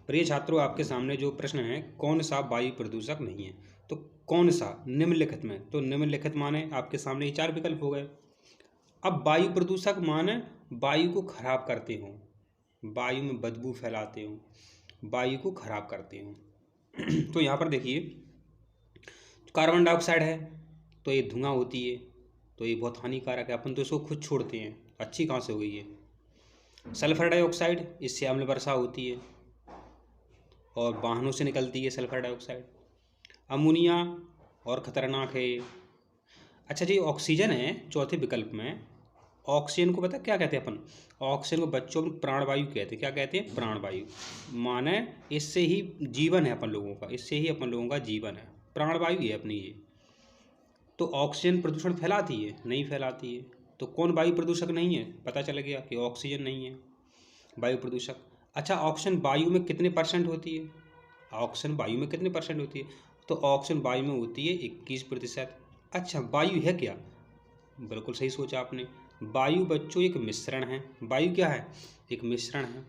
प्रिय छात्रों, आपके सामने जो प्रश्न है, कौन सा वायु प्रदूषक नहीं है? तो कौन सा निम्नलिखित में, तो निम्नलिखित माने आपके सामने ये 4 विकल्प हो गए। अब वायु प्रदूषक माने वायु को खराब करते हों, वायु में बदबू फैलाते हों, वायु को खराब करते हों। तो यहाँ पर देखिए, कार्बन डाइऑक्साइड है तो ये धुआं होती है, तो ये बहुत हानिकारक है, अपन तो इसको खुद छोड़ते हैं, अच्छी कहाँ से हो गई है। सल्फर डाइऑक्साइड, इससे अम्ल वर्षा होती है और वाहनों से निकलती है सल्फर डाइऑक्साइड। अमोनिया और ख़तरनाक है ये। अच्छा जी, ऑक्सीजन है चौथे विकल्प में। ऑक्सीजन को पता क्या कहते हैं अपन? ऑक्सीजन को बच्चों में प्राणवायु कहते हैं। क्या कहते हैं? प्राणवायु। माने इससे ही जीवन है अपन लोगों का, इससे ही अपन लोगों का जीवन है, प्राणवायु है अपनी ये। तो ऑक्सीजन प्रदूषण फैलाती है? नहीं फैलाती है। तो कौन वायु प्रदूषक नहीं है? पता चल गया कि ऑक्सीजन नहीं है वायु प्रदूषक। अच्छा, ऑक्सीजन वायु में कितने % होती है? ऑक्सीजन वायु में कितने % होती है? तो ऑक्सीजन वायु में होती है 21%। अच्छा, वायु है क्या? बिल्कुल सही सोचा आपने। वायु बच्चों एक मिश्रण है। वायु क्या है? एक मिश्रण है।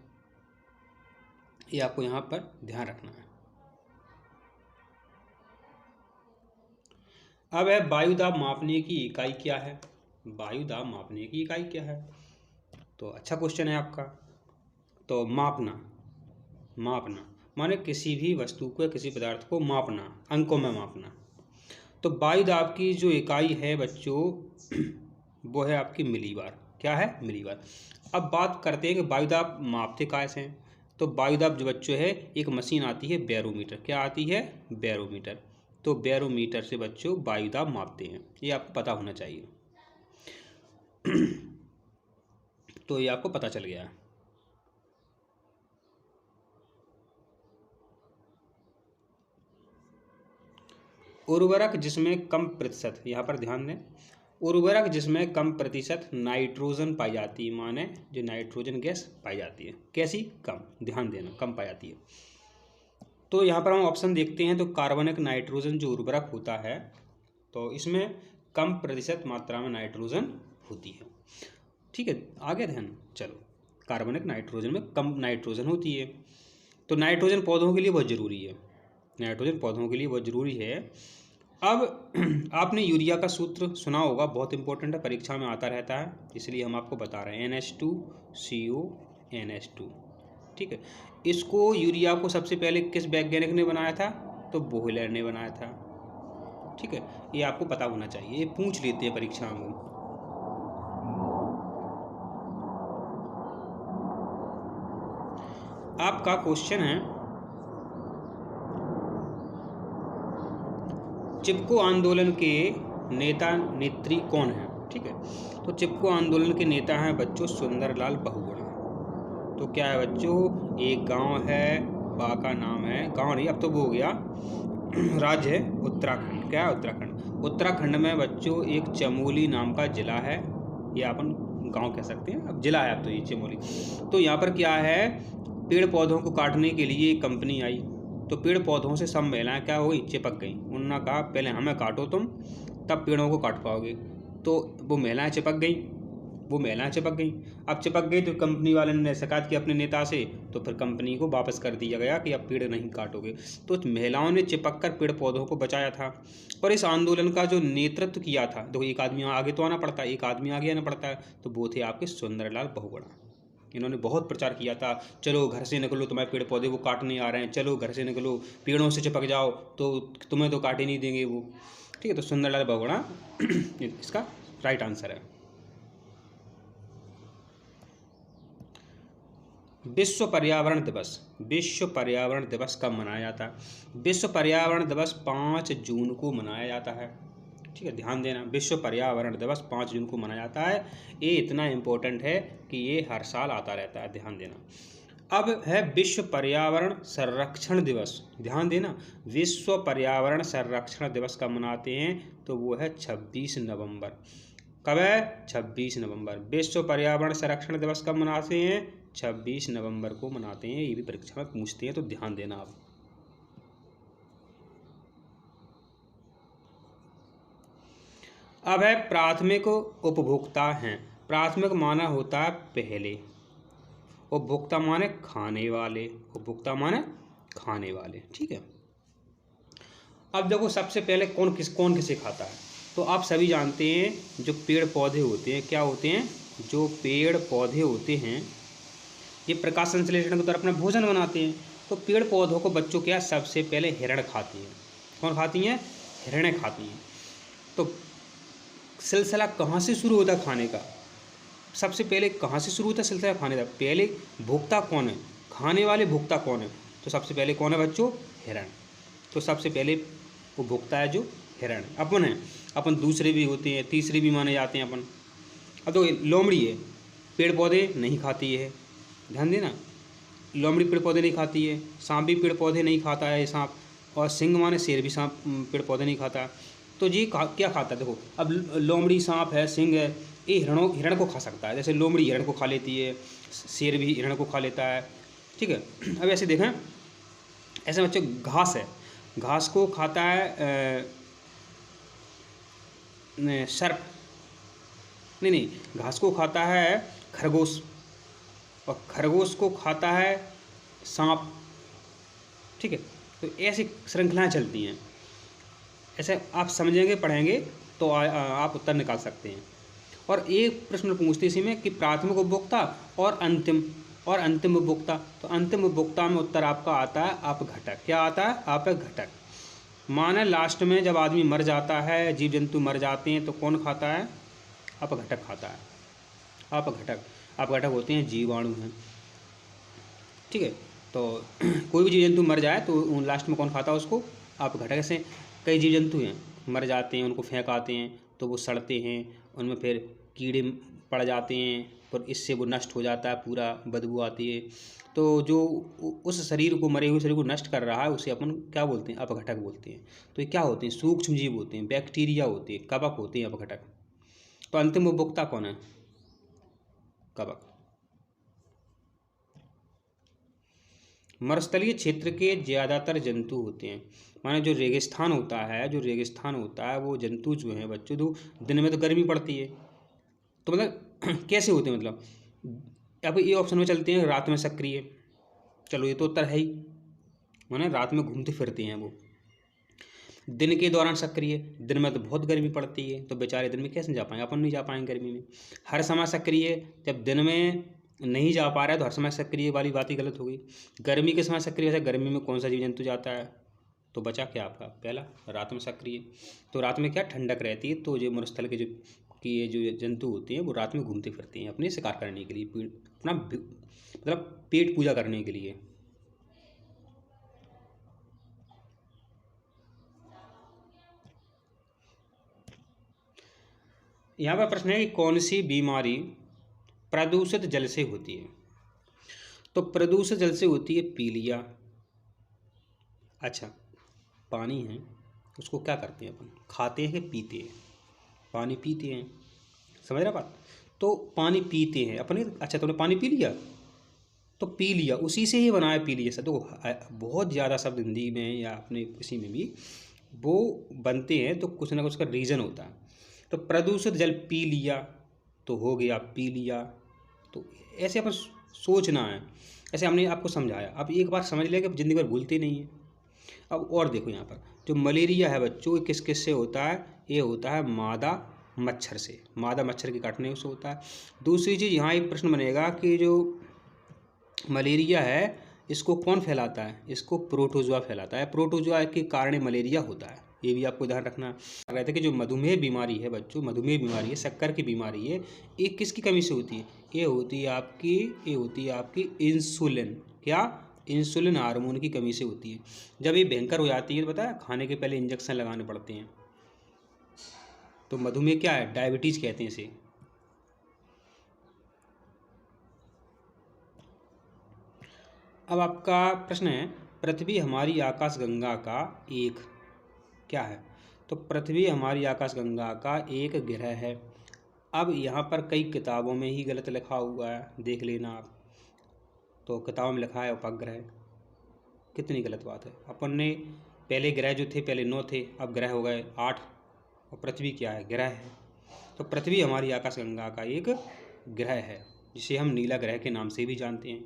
ये आपको यहाँ पर ध्यान रखना है। अब है वायु दाब मापने की इकाई क्या है? वायु दाब मापने की इकाई क्या है? तो अच्छा क्वेश्चन है आपका। तो मापना, मापना माने किसी भी वस्तु को या किसी पदार्थ को मापना, अंकों में मापना। तो वायु दाब की जो इकाई है बच्चों, वो है आपकी मिलीबार। क्या है? मिलीबार। अब बात करते हैं कि वायु दाब मापते कैसे हैं। तो वायु दाब जो बच्चों है, एक मशीन आती है बैरोमीटर। क्या आती है? बैरोमीटर। तो बैरोमीटर से बच्चों वायु दाब मापते हैं, ये आपको पता होना चाहिए। तो ये आपको पता चल गया है। उर्वरक जिसमें कम प्रतिशत, यहाँ पर ध्यान दें, उर्वरक जिसमें कम प्रतिशत नाइट्रोजन पाई जाती है, माने जो नाइट्रोजन गैस पाई जाती है। कैसी? कम। ध्यान देना, कम पाई जाती है। तो यहाँ पर हम ऑप्शन देखते हैं, तो कार्बनिक नाइट्रोजन जो उर्वरक होता है, तो इसमें कम प्रतिशत मात्रा में नाइट्रोजन होती है। ठीक है, आगे ध्यान। चलो, कार्बनिक नाइट्रोजन में कम नाइट्रोजन होती है। तो नाइट्रोजन पौधों के लिए बहुत ज़रूरी है, नाइट्रोजन पौधों के लिए बहुत ज़रूरी है। अब आपने यूरिया का सूत्र सुना होगा, बहुत इंपॉर्टेंट है, परीक्षा में आता रहता है, इसलिए हम आपको बता रहे हैं। NH2CO NH2। ठीक है, इसको यूरिया को सबसे पहले किस वैज्ञानिक ने बनाया था? तो बोहलर ने बनाया था। ठीक है, ये आपको पता होना चाहिए, ये पूछ लेते हैं परीक्षा में। आपका क्वेश्चन है, चिपको आंदोलन के नेता नेत्री कौन है? ठीक है, तो चिपको आंदोलन के नेता हैं बच्चों सुंदरलाल बहुगुणा। तो क्या है बच्चों? एक गांव है, बा का नाम है, गांव नहीं अब तो वो हो गया, राज्य है उत्तराखंड। क्या है? उत्तराखंड। उत्तराखंड में बच्चों एक चमोली नाम का जिला है, ये अपन गांव कह सकते हैं, अब जिला है अब तो ये चमोली। तो यहाँ पर क्या है, पेड़ पौधों को काटने के लिए एक कंपनी आई, तो पेड़ पौधों से सब महिलाएं क्या हो गई? चिपक गई। उन्होंने कहा पहले हमें काटो तुम, तब पेड़ों को काट पाओगे। तो वो महिलाएं चिपक गई, वो महिलाएं चिपक गई। अब चिपक गई तो कंपनी वाले ने शिकायत की अपने नेता से, तो फिर कंपनी को वापस कर दिया गया कि अब पेड़ नहीं काटोगे। तो महिलाओं ने चिपक कर पेड़ पौधों को बचाया था। और इस आंदोलन का जो नेतृत्व किया था, देखो एक आदमी आगे तो आना पड़ता है, एक आदमी आगे आना पड़ता है, तो वो थे आपके सुंदरलाल बहुगुणा। इन्होंने बहुत प्रचार किया था, चलो घर से निकलो, तुम्हारे पेड़ पौधे वो काटने आ रहे हैं, चलो घर से निकलो, पेड़ों से चिपक जाओ, तो तुम्हें तो काटे नहीं देंगे वो। ठीक है, तो सुंदरलाल बहुगुणा इसका राइट आंसर है। विश्व पर्यावरण दिवस, विश्व पर्यावरण दिवस कब मनाया जाता है? विश्व पर्यावरण दिवस 5 जून को मनाया जाता है। ठीक है, ध्यान देना, विश्व पर्यावरण दिवस 5 जून को मनाया जाता है। ये इतना इम्पोर्टेंट है कि ये हर साल आता रहता है, ध्यान देना। अब है विश्व पर्यावरण संरक्षण दिवस। ध्यान देना, विश्व पर्यावरण संरक्षण दिवस कब मनाते हैं? तो वो है 26 नवंबर। कब है? 26 नवंबर। विश्व पर्यावरण संरक्षण दिवस कब मनाते हैं? 26 नवंबर को मनाते हैं। ये भी परीक्षा में पूछते हैं, तो ध्यान देना आप। अब है प्राथमिक उपभोक्ता हैं। प्राथमिक माना होता है पहले, उपभोक्ता माने खाने वाले, उपभोक्ता माने खाने वाले, ठीक है। अब देखो सबसे पहले कौन किसे खाता है, तो आप सभी जानते हैं जो पेड़ पौधे होते हैं, क्या होते हैं, जो पेड़ पौधे होते हैं ये प्रकाश संश्लेषण के द्वारा अपना भोजन बनाते हैं। तो पेड़ पौधों को बच्चों क्या सबसे पहले हिरण खाती हैं। कौन खाती हैं, हिरणें खाती हैं। तो सिलसिला कहाँ से शुरू होता है खाने का, सबसे पहले कहाँ से शुरू होता है सिलसिला खाने का, पहले भोक्ता कौन है, खाने वाले भोक्ता कौन है, तो सबसे पहले कौन है बच्चों, हिरण। तो सबसे पहले वो भोक्ता है जो हिरण है, अपन है, अपन दूसरे भी होते हैं, तीसरे भी माने जाते हैं अपन। अब तो लोमड़ी है, पेड़ पौधे नहीं खाती है, ध्यान देना, लोमड़ी पेड़ पौधे नहीं खाती है। सांप भी पेड़ पौधे नहीं खाता है सांप, और सिंह माने शेर भी सांप पेड़ पौधे नहीं खाता। तो ये क्या खाता है, देखो अब लोमड़ी सांप है, सिंह है, ये हिरण को खा सकता है, जैसे लोमड़ी हिरण को खा लेती है, शेर भी हिरण को खा लेता है, ठीक है। अब ऐसे देखें, ऐसे बच्चे घास है, घास को खाता है सर्प, नहीं, घास को खाता है खरगोश, और खरगोश को खाता है सांप, ठीक है। तो ऐसी श्रृंखलाएं चलती हैं, ऐसे आप समझेंगे पढ़ेंगे तो आप उत्तर निकाल सकते हैं। और एक प्रश्न पूछते इसी में कि प्राथमिक उपभोक्ता और अंतिम उपभोक्ता, तो अंतिम उपभोक्ता में उत्तर आपका आता है अपघटक। क्या आता है, अपघटक। माने लास्ट में जब आदमी मर जाता है, जीव जंतु मर जाते हैं, तो कौन खाता है, अपघटक खाता है, अपघटक होते हैं जीवाणु हैं, ठीक है। तो कोई भी जीव जंतु मर जाए तो लास्ट में कौन खाता है उसको, अपघटक। ऐसे कई जीव जंतु हैं मर जाते हैं, उनको फेंक आते हैं तो वो सड़ते हैं, उनमें फिर कीड़े पड़ जाते हैं, पर इससे वो नष्ट हो जाता है पूरा, बदबू आती है। तो जो उस शरीर को, मरे हुए शरीर को नष्ट कर रहा है, उसे अपन क्या बोलते हैं, अपघटक बोलते हैं। तो ये क्या होते हैं, सूक्ष्म जीव होते हैं, बैक्टीरिया होते हैं, कवक होते हैं अपघटक। तो अंतिम उपभोक्ता कौन है, कवक। मरुस्थलीय क्षेत्र के ज़्यादातर जंतु होते हैं, माने जो रेगिस्तान होता है, वो जंतु जो हैं बच्चों, तो दिन में तो गर्मी पड़ती है, तो मतलब कैसे होते हैं, मतलब अब ये ऑप्शन में चलते हैं रात में सक्रिय, चलो ये तो उत्तर है ही, माने रात में घूमते फिरते हैं वो। दिन के दौरान सक्रिय, दिन में तो बहुत गर्मी पड़ती है, तो बेचारे दिन में कैसे जा पाएंगे, अपन नहीं जा पाएंगे गर्मी में। हर समय सक्रिय, जब दिन में नहीं जा पा रहा है तो हर समय सक्रिय वाली बात ही गलत हो गई। गर्मी के समय सक्रिय है, गर्मी में कौन सा जीव जंतु जाता है, तो बचा क्या आपका पहला, रात में सक्रिय। तो रात में क्या ठंडक रहती है, तो जो मरुस्थल के ये जो जंतु होते हैं वो रात में घूमते फिरते हैं अपने शिकार करने के लिए, अपना मतलब पेट पूजा करने के लिए। यहाँ पर प्रश्न है कि कौन सी बीमारी प्रदूषित जल से होती है, तो प्रदूषित जल से होती है पीलिया। अच्छा, पानी है उसको क्या करते हैं अपन, खाते हैं कि पीते हैं, पानी पीते हैं, समझ रहा बात। तो पानी पीते हैं अपने, अच्छा तुमने पानी पी लिया, तो पी लिया, उसी से ही बनाया पी लिया। देखो बहुत ज़्यादा शब्द हिंदी में या अपने किसी में भी वो बनते हैं तो कुछ ना कुछ का रीज़न होता है। तो प्रदूषित जल पी लिया तो हो गया पी लिया, तो ऐसे अपन सोचना है, ऐसे हमने आपको समझाया। अब एक बार समझ लिया कि ज़िंदगी भर भूलते नहीं है। अब और देखो यहाँ पर जो मलेरिया है बच्चों, ये किस किस से होता है, ये होता है मादा मच्छर से, मादा मच्छर के काटने से होता है। दूसरी चीज़ यहाँ एक प्रश्न बनेगा कि जो मलेरिया है इसको कौन फैलाता है, इसको प्रोटोजोआ फैलाता है, प्रोटोजोआ के कारण मलेरिया होता है, ये भी आपको ध्यान रखना रहता है। कि जो मधुमेह बीमारी है बच्चों, मधुमेह बीमारी है, शक्कर की बीमारी है, ये किसकी कमी से होती है, ये होती है आपकी इंसुलिन, क्या, इंसुलिन हार्मोन की कमी से होती है। जब ये भयंकर हो जाती है तो पता है खाने के पहले इंजेक्शन लगाने पड़ते हैं। तो मधुमेह क्या है, डायबिटीज़ कहते हैं इसे। अब आपका प्रश्न है पृथ्वी हमारी आकाशगंगा का एक क्या है, तो पृथ्वी हमारी आकाशगंगा का एक ग्रह है। अब यहाँ पर कई किताबों में ही गलत लिखा हुआ है, देख लेना आप। तो किताबों में लिखा है उपग्रह, कितनी गलत बात है। अपन ने पहले ग्रह जो थे पहले 9 थे, अब ग्रह हो गए 8, और पृथ्वी क्या है, ग्रह है। तो पृथ्वी हमारी आकाशगंगा का एक ग्रह है। जिसे हम नीला ग्रह के नाम से भी जानते हैं।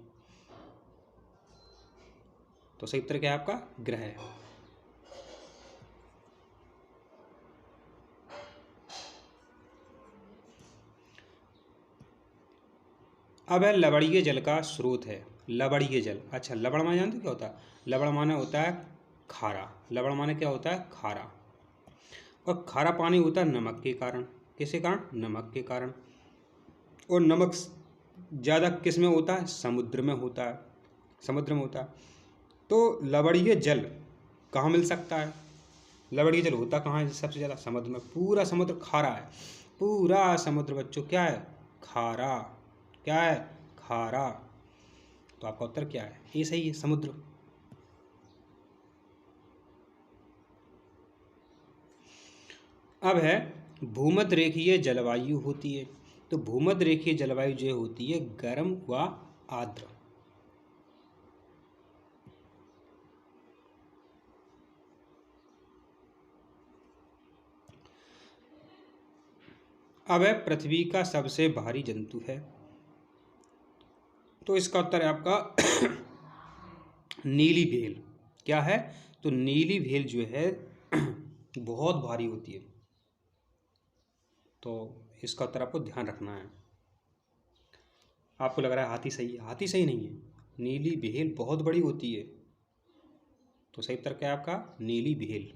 तो सही उत्तर क्या है आपका? ग्रह है। अब है लवणीय जल का स्रोत है। लवणीय जल, अच्छा लवण माने जानते हो क्या होता है? लवण माने होता है खारा। लवण माने क्या होता है? खारा। और खारा पानी होता है नमक के कारण। किसके कारण? नमक के कारण। और नमक ज़्यादा किस में होता है? समुद्र में होता है। समुद्र में होता है। तो लवणीय जल कहाँ मिल सकता है? लवणीय जल होता कहाँ है सबसे ज़्यादा? समुद्र में। पूरा समुद्र खारा है। पूरा समुद्र बच्चों क्या है? खारा। क्या है? खारा। तो आपका उत्तर क्या है? ये सही है, समुद्र। अब है भूमध्य रेखीय जलवायु होती है। तो भूमध्य रेखीय जलवायु जो होती है गर्म व आर्द्र। अब है पृथ्वी का सबसे भारी जंतु है। तो इसका उत्तर है आपका नीली भेल। क्या है? तो नीली भेल जो है बहुत भारी होती है। तो इसका उत्तर आपको ध्यान रखना है। आपको लग रहा है हाथी सही है, हाथी सही नहीं है। नीली भेल बहुत बड़ी होती है। तो सही उत्तर क्या है आपका? नीली भेल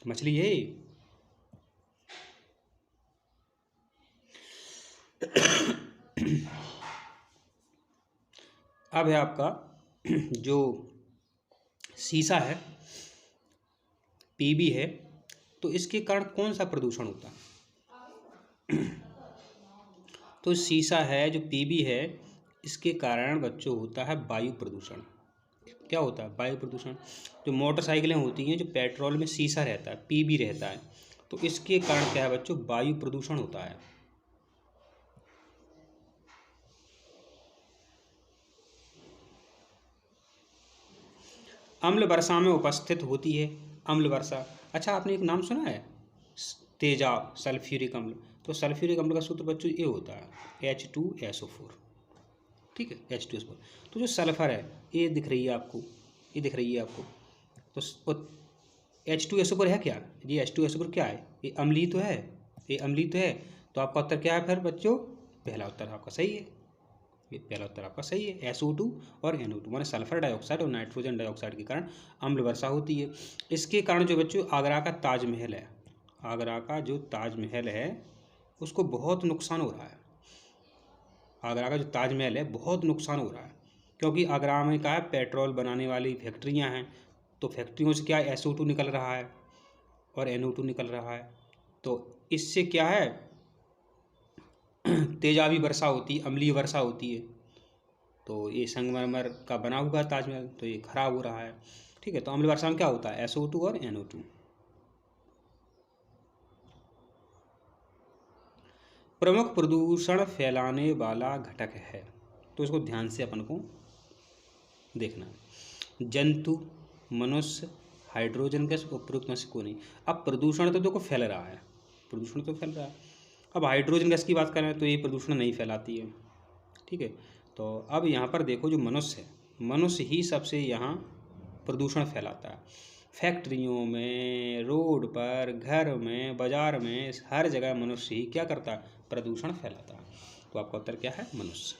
मछली है। अब है आपका जो शीशा है, पीबी है, तो इसके कारण कौन सा प्रदूषण होता है? तो शीशा है जो पीबी है, इसके कारण बच्चों होता है वायु प्रदूषण। क्या होता है? वायु प्रदूषण। जो मोटरसाइकिलें होती हैं जो पेट्रोल में शीशा रहता है, पीबी रहता है, तो इसके कारण क्या है बच्चों? वायु प्रदूषण होता है। अम्ल वर्षा में उपस्थित होती है। अम्ल वर्षा, अच्छा आपने एक नाम सुना है? तेजाब, सल्फ्यूरिक अम्ल। तो सल्फ्यूरिक अम्ल का सूत्र बच्चों ये होता है H2SO4। ठीक है, H2SO4। तो जो सल्फर है ये दिख रही है आपको, ये दिख रही है आपको। तो H2SO4 है क्या? ये H2SO4 क्या है? ये अम्लीय तो है, ये अम्लीय तो है। तो आपका उत्तर क्या है फिर बच्चों? पहला उत्तर आपका सही है। ये पहला उत्तर आपका सही है। SO2 और NO2 माने सल्फर डाइऑक्साइड और नाइट्रोजन डाइऑक्साइड के कारण अम्ल वर्षा होती है। इसके कारण जो बच्चों आगरा का ताजमहल है, आगरा का जो ताजमहल है उसको बहुत नुकसान हो रहा है। आगरा का जो ताजमहल है बहुत नुकसान हो रहा है, क्योंकि आगरा में क्या है? पेट्रोल बनाने वाली फैक्ट्रियां हैं। तो फैक्ट्रियों से क्या SO2 निकल रहा है और NO2 निकल रहा है। तो इससे क्या है? तेजाबी वर्षा होती है, अम्लीय वर्षा होती है। तो ये संगमरमर का बना हुआ ताजमहल, तो ये खराब हो रहा है। ठीक है, तो अम्ल वर्षा में क्या होता है? SO2 और NO2। प्रमुख प्रदूषण फैलाने वाला घटक है, तो इसको ध्यान से अपन को देखना है। जंतु, मनुष्य, हाइड्रोजन गैस, उपरोक्त में से कोई नहीं। अब प्रदूषण तो देखो फैल रहा है, प्रदूषण तो फैल रहा है। अब हाइड्रोजन गैस की बात करें तो ये प्रदूषण नहीं फैलाती है। ठीक है, तो अब यहाँ पर देखो जो मनुष्य है, मनुष्य ही सबसे यहाँ प्रदूषण फैलाता है। फैक्ट्रियों में, रोड पर, घर में, बाजार में, हर जगह मनुष्य ही क्या करता है? प्रदूषण फैलाता है। तो आपका उत्तर क्या है? मनुष्य।